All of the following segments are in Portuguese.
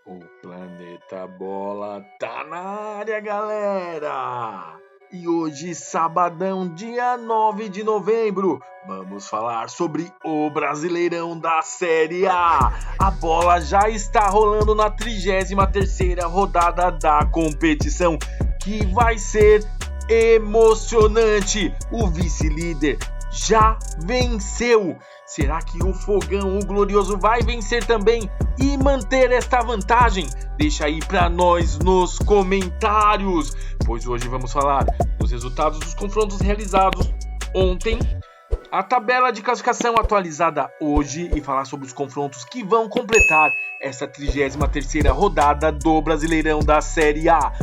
O Planeta Bola tá na área, galera! E hoje, sabadão, dia 9 de novembro, vamos falar sobre o Brasileirão da Série A. A bola já está rolando na 33ª rodada da competição, que vai ser emocionante. O vice-líder já venceu. Será que o Fogão, o Glorioso, vai vencer também e manter esta vantagem? Deixa aí pra nós nos comentários, pois hoje vamos falar dos resultados dos confrontos realizados ontem, a tabela de classificação atualizada hoje e falar sobre os confrontos que vão completar essa 33ª rodada do Brasileirão da Série A.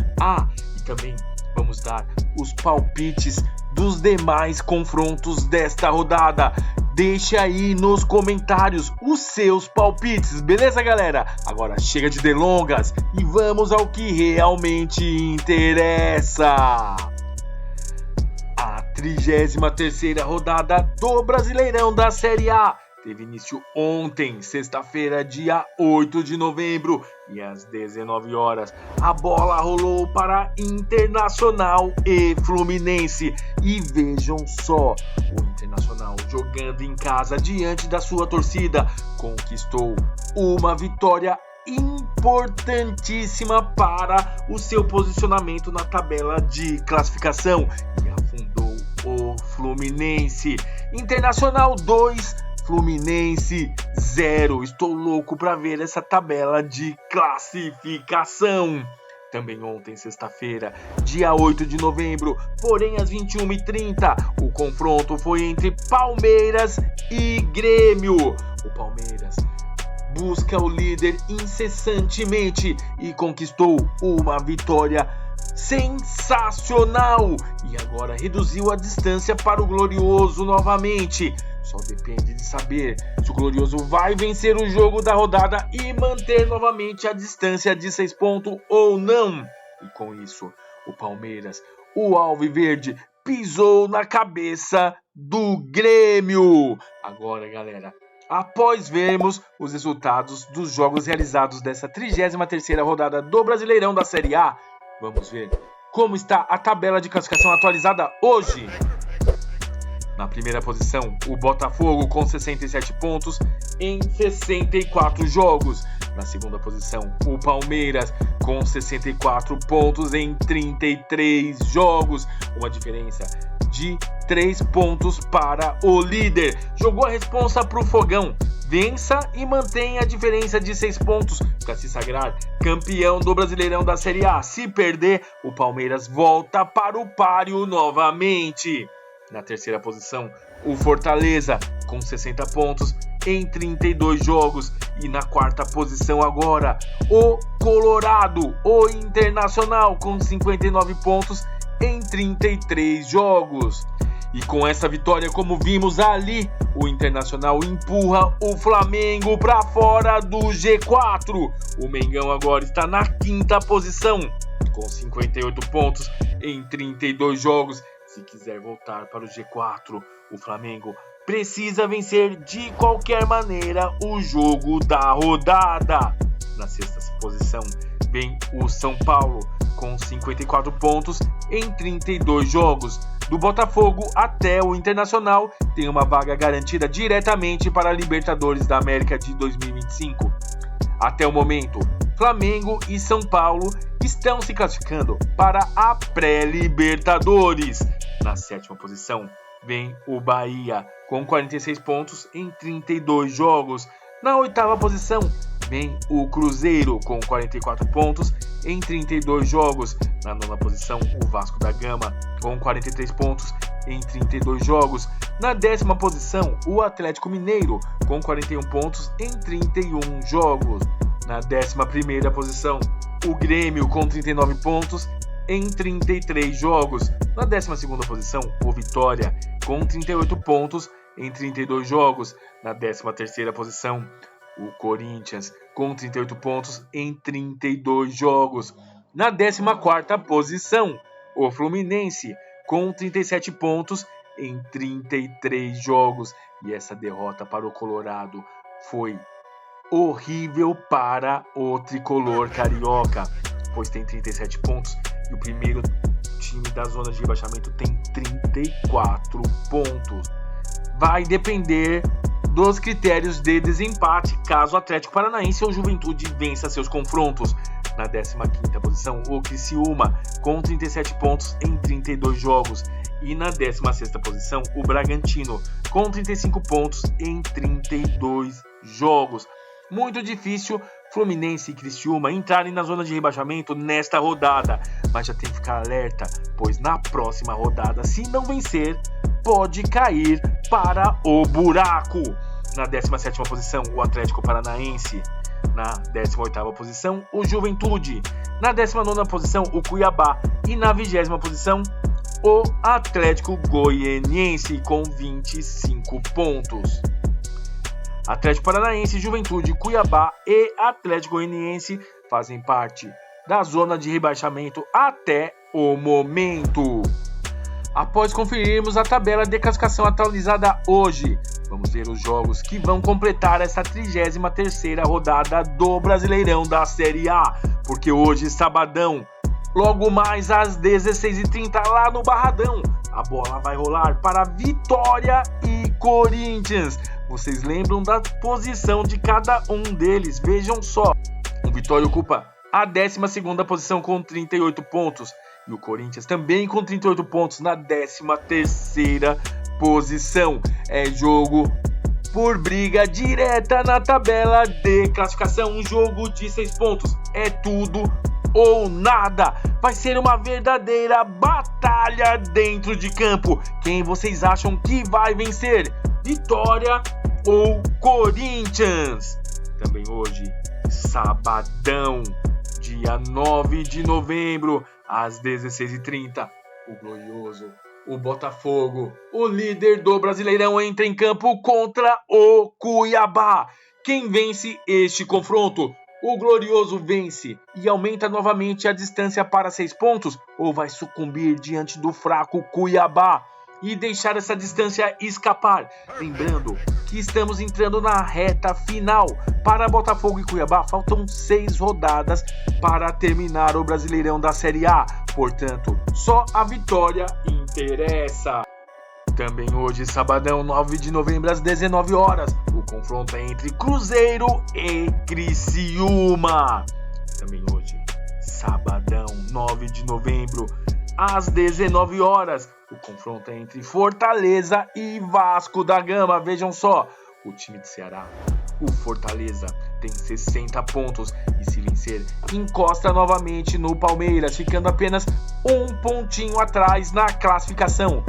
E também vamos dar os palpites dos demais confrontos desta rodada. Deixa aí nos comentários os seus palpites, beleza, galera? Agora chega de delongas e vamos ao que realmente interessa. A 33ª rodada do Brasileirão da Série A teve início ontem, sexta-feira, dia 8 de novembro, e às 19 horas. A bola rolou para Internacional e Fluminense. E vejam só, o Internacional jogando em casa diante da sua torcida conquistou uma vitória importantíssima para o seu posicionamento na tabela de classificação e afundou o Fluminense. Internacional 2, Fluminense 0. Estou louco para ver essa tabela de classificação. Também ontem, sexta-feira, dia 8 de novembro, porém às 21h30, o confronto foi entre Palmeiras e Grêmio. O Palmeiras busca o líder incessantemente e conquistou uma vitória sensacional. E agora reduziu a distância para o Glorioso novamente. Só depende de saber se o Glorioso vai vencer o jogo da rodada e manter novamente a distância de 6 pontos ou não. E com isso, o Palmeiras, o Alviverde, pisou na cabeça do Grêmio. Agora, galera, após vermos os resultados dos jogos realizados dessa 33ª rodada do Brasileirão da Série A, vamos ver como está a tabela de classificação atualizada hoje. Na primeira posição, o Botafogo com 67 pontos em 64 jogos. Na segunda posição, o Palmeiras com 64 pontos em 33 jogos. Uma diferença de 3 pontos para o líder. Jogou a responsa para o Fogão. Vença e mantenha a diferença de 6 pontos para se sagrar campeão do Brasileirão da Série A. Se perder, o Palmeiras volta para o páreo novamente. Na terceira posição, o Fortaleza com 60 pontos em 32 jogos. E na quarta posição agora, o Colorado, o Internacional com 59 pontos em 33 jogos. E com essa vitória, como vimos ali, o Internacional empurra o Flamengo para fora do G4. O Mengão agora está na quinta posição, com 58 pontos em 32 jogos. Se quiser voltar para o G4, o Flamengo precisa vencer de qualquer maneira o jogo da rodada. Na sexta posição vem o São Paulo com 54 pontos em 32 jogos. Do Botafogo até o Internacional tem uma vaga garantida diretamente para a Libertadores da América de 2025. Até o momento, Flamengo e São Paulo estão se classificando para a pré-Libertadores. Na sétima posição vem o Bahia com 46 pontos em 32 jogos. Na oitava posição vem o Cruzeiro com 44 pontos em 32 jogos. Na nona posição, o Vasco da Gama com 43 pontos em 32 jogos. Na décima posição, o Atlético Mineiro com 41 pontos em 31 jogos. Na 11ª posição, o Grêmio com 39 pontos em 33 jogos. Na 12ª posição, o Vitória com 38 pontos em 32 jogos. Na 13ª posição, o Corinthians com 38 pontos em 32 jogos. Na 14ª posição, o Fluminense com 37 pontos em 33 jogos. E essa derrota para o Colorado foi horrível para o tricolor carioca, pois tem 37 pontos e o primeiro time da zona de rebaixamento tem 34 pontos. Vai depender dos critérios de desempate caso o Atlético Paranaense ou Juventude vença seus confrontos. Na 15ª posição, o Criciúma, com 37 pontos em 32 jogos. E na 16ª posição, o Bragantino, com 35 pontos em 32 jogos. Muito difícil Fluminense e Criciúma entrarem na zona de rebaixamento nesta rodada, mas já tem que ficar alerta, pois na próxima rodada, se não vencer, pode cair para o buraco. Na 17ª posição, o Atlético Paranaense. Na 18ª posição, o Juventude. Na 19ª posição, o Cuiabá. E na 20ª posição, o Atlético Goianiense, com 25 pontos. Atlético Paranaense, Juventude, Cuiabá e Atlético Goianiense fazem parte da zona de rebaixamento até o momento. Após conferirmos a tabela de classificação atualizada hoje, vamos ver os jogos que vão completar essa 33ª rodada do Brasileirão da Série A, porque hoje, sabadão, logo mais às 16h30 lá no Barradão, a bola vai rolar para Vitória e Corinthians. Vocês lembram da posição de cada um deles? Vejam só, o Vitória ocupa a 12ª posição com 38 pontos e o Corinthians também com 38 pontos na 13ª posição. É jogo por briga direta na tabela de classificação, um jogo de 6 pontos. É tudo ou nada. Vai ser uma verdadeira batalha dentro de campo. Quem vocês acham que vai vencer? Vitória ou Corinthians? Também hoje, sabadão, dia 9 de novembro, às 16h30, o glorioso, o Botafogo, o líder do Brasileirão, entra em campo contra o Cuiabá. Quem vence este confronto? O glorioso vence e aumenta novamente a distância para 6 pontos, ou vai sucumbir diante do fraco Cuiabá e deixar essa distância escapar? Lembrando que estamos entrando na reta final. Para Botafogo e Cuiabá faltam 6 rodadas para terminar o Brasileirão da Série A, portanto, só a vitória interessa. Também hoje, sabadão, 9 de novembro, às 19 horas, o confronto é entre Cruzeiro e Criciúma. Também hoje, sabadão, 9 de novembro, às 19 horas, o confronto é entre Fortaleza e Vasco da Gama. Vejam só, o time de Ceará, o Fortaleza, tem 60 pontos e, se vencer, encosta novamente no Palmeiras, ficando apenas um pontinho atrás na classificação.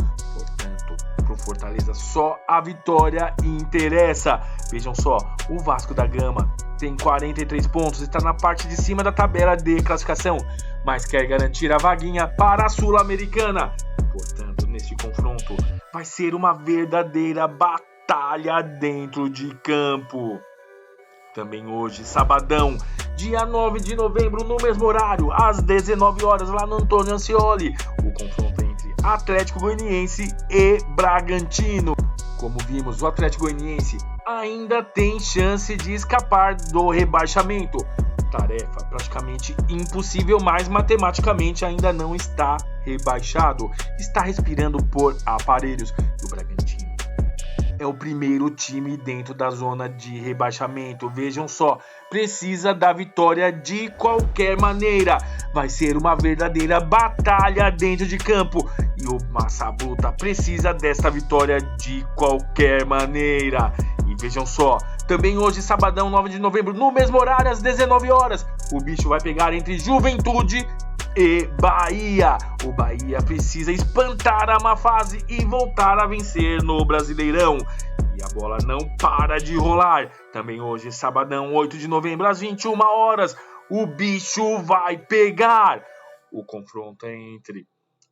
Pro Fortaleza só a vitória interessa. Vejam só, o Vasco da Gama tem 43 pontos, está na parte de cima da tabela de classificação, mas quer garantir a vaguinha para a Sul-Americana. Portanto, neste confronto vai ser uma verdadeira batalha dentro de campo. Também hoje, sabadão, dia 9 de novembro, no mesmo horário, às 19 horas, lá no Antônio Ascioli, o confronto entre Atlético Goianiense e Bragantino. Como vimos, o Atlético Goianiense ainda tem chance de escapar do rebaixamento. Tarefa praticamente impossível, mas matematicamente ainda não está rebaixado. Está respirando por aparelhos. E o Bragantino é o primeiro time dentro da zona de rebaixamento. Vejam só, precisa da vitória de qualquer maneira. Vai ser uma verdadeira batalha dentro de campo. E o Massabuta precisa dessa vitória de qualquer maneira. E vejam só, também hoje, sabadão, 9 de novembro, no mesmo horário, às 19 horas, o bicho vai pegar entre Juventude e Bahia. O Bahia precisa espantar a má fase e voltar a vencer no Brasileirão. E a bola não para de rolar. Também hoje, sabadão, 8 de novembro, às 21 horas, o bicho vai pegar. O confronto é entre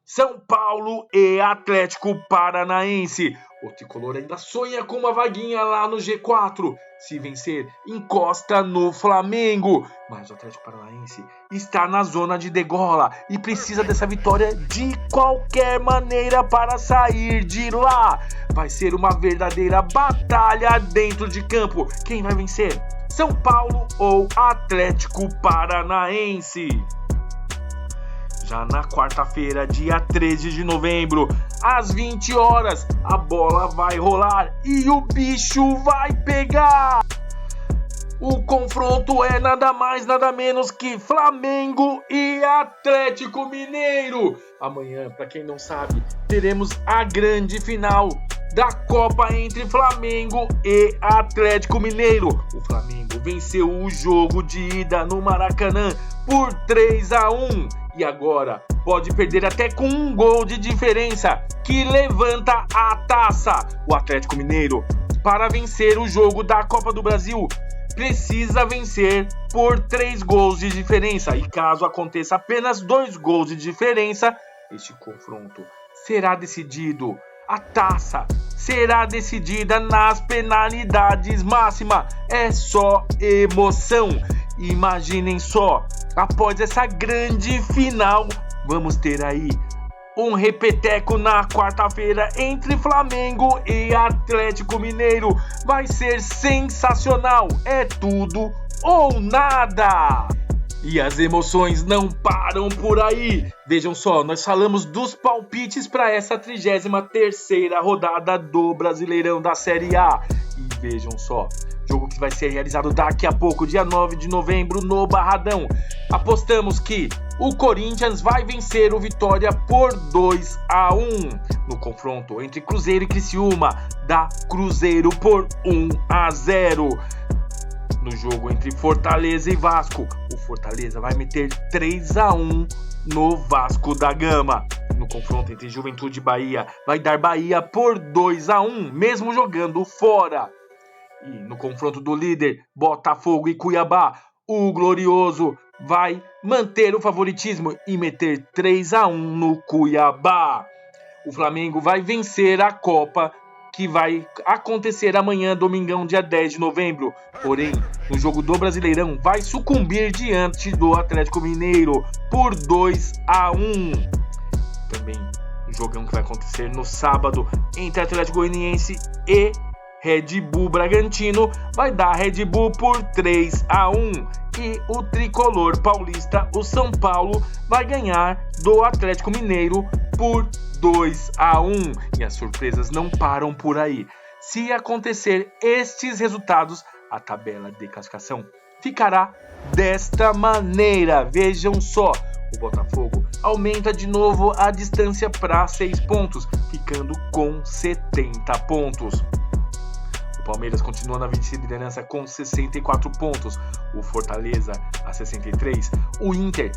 São Paulo e Atlético Paranaense. O tricolor ainda sonha com uma vaguinha lá no G4. Se vencer, encosta no Flamengo. Mas o Atlético Paranaense está na zona de degola e precisa dessa vitória de qualquer maneira para sair de lá. Vai ser uma verdadeira batalha dentro de campo. Quem vai vencer? São Paulo ou Atlético Paranaense. Já na quarta-feira, dia 13 de novembro, às 20 horas, a bola vai rolar e o bicho vai pegar. O confronto é nada mais, nada menos que Flamengo e Atlético Mineiro. Amanhã, para quem não sabe, teremos a grande final da Copa entre Flamengo e Atlético Mineiro. O Flamengo venceu o jogo de ida no Maracanã por 3-1 e agora pode perder até com um gol de diferença que levanta a taça. O Atlético Mineiro, para vencer o jogo da Copa do Brasil, precisa vencer por 3 gols de diferença. E caso aconteça apenas 2 gols de diferença, este confronto será decidido. A taça será decidida nas penalidades máximas. É só emoção. Imaginem só, após essa grande final, vamos ter aí um repeteco na quarta-feira entre Flamengo e Atlético Mineiro. Vai ser sensacional. É tudo ou nada. E as emoções não param por aí. Vejam só, nós falamos dos palpites para essa 33ª rodada do Brasileirão da Série A. E vejam só, jogo que vai ser realizado daqui a pouco, dia 9 de novembro, no Barradão. Apostamos que o Corinthians vai vencer o Vitória por 2-1. No confronto entre Cruzeiro e Criciúma, dá Cruzeiro por 1-0. No jogo entre Fortaleza e Vasco, o Fortaleza vai meter 3-1 no Vasco da Gama. No confronto entre Juventude e Bahia, vai dar Bahia por 2-1, mesmo jogando fora. E no confronto do líder, Botafogo e Cuiabá, o Glorioso vai manter o favoritismo e meter 3-1 no Cuiabá. O Flamengo vai vencer a Copa, que vai acontecer amanhã, domingão, dia 10 de novembro. Porém, no jogo do Brasileirão, vai sucumbir diante do Atlético Mineiro por 2-1. Também o jogão que vai acontecer no sábado entre Atlético Goianiense e Red Bull Bragantino, vai dar Red Bull por 3-1. E o tricolor paulista, o São Paulo, vai ganhar do Atlético Mineiro por 2-1. E as surpresas não param por aí. Se acontecer estes resultados, a tabela de classificação ficará desta maneira. Vejam só, o Botafogo aumenta de novo a distância para 6 pontos, ficando com 70 pontos. O Palmeiras continua na vice-liderança com 64 pontos, o Fortaleza a 63, o Inter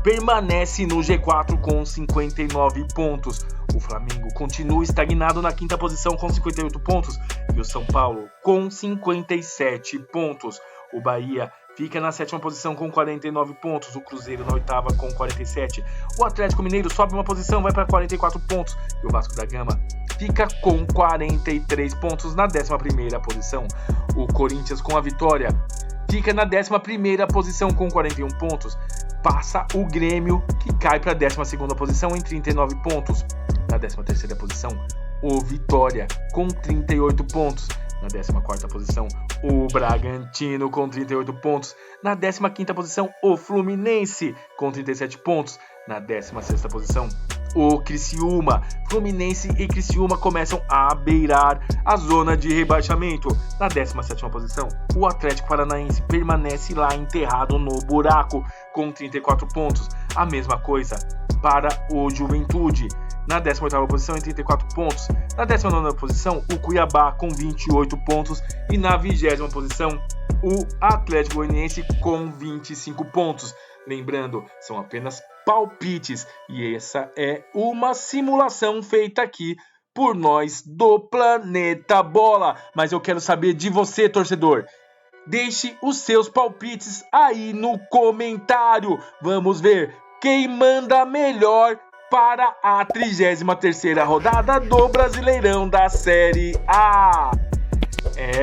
permanece no G4 com 59 pontos, o Flamengo continua estagnado na 5ª posição com 58 pontos e o São Paulo com 57 pontos. O Bahia fica na 7ª posição com 49 pontos, o Cruzeiro na 8ª com 47, o Atlético Mineiro sobe uma posição, vai para 44 pontos e o Vasco da Gama fica com 43 pontos na 11ª posição. O Corinthians, com a vitória, fica na 11ª posição com 41 pontos. Passa o Grêmio, que cai para a 12ª posição em 39 pontos. Na 13ª posição, o Vitória, com 38 pontos. Na 14ª posição, o Bragantino, com 38 pontos. Na 15ª posição, o Fluminense, com 37 pontos. Na 16ª posição, o Criciúma. Fluminense e Criciúma começam a beirar a zona de rebaixamento. Na 17ª posição, o Atlético Paranaense permanece lá enterrado no buraco com 34 pontos. A mesma coisa para o Juventude. Na 18ª posição, em 34 pontos. Na 19ª posição, o Cuiabá com 28 pontos. E na 20ª posição, o Atlético Goianiense com 25 pontos. Lembrando, são apenas palpites e essa é uma simulação feita aqui por nós do Planeta Bola. Mas eu quero saber de você, torcedor. Deixe os seus palpites aí no comentário. Vamos ver quem manda melhor para a 33ª rodada do Brasileirão da Série A.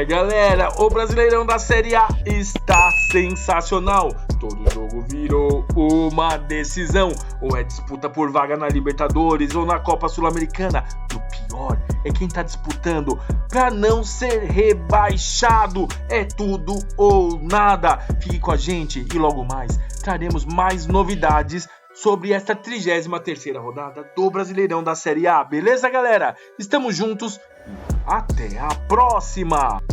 Galera, o Brasileirão da Série A está sensacional. Todo jogo virou uma decisão. Ou é disputa por vaga na Libertadores ou na Copa Sul-Americana. E o pior é quem tá disputando para não ser rebaixado. É tudo ou nada. Fique com a gente e logo mais traremos mais novidades sobre esta 33ª rodada do Brasileirão da Série A. Beleza, galera? Estamos juntos e até a próxima!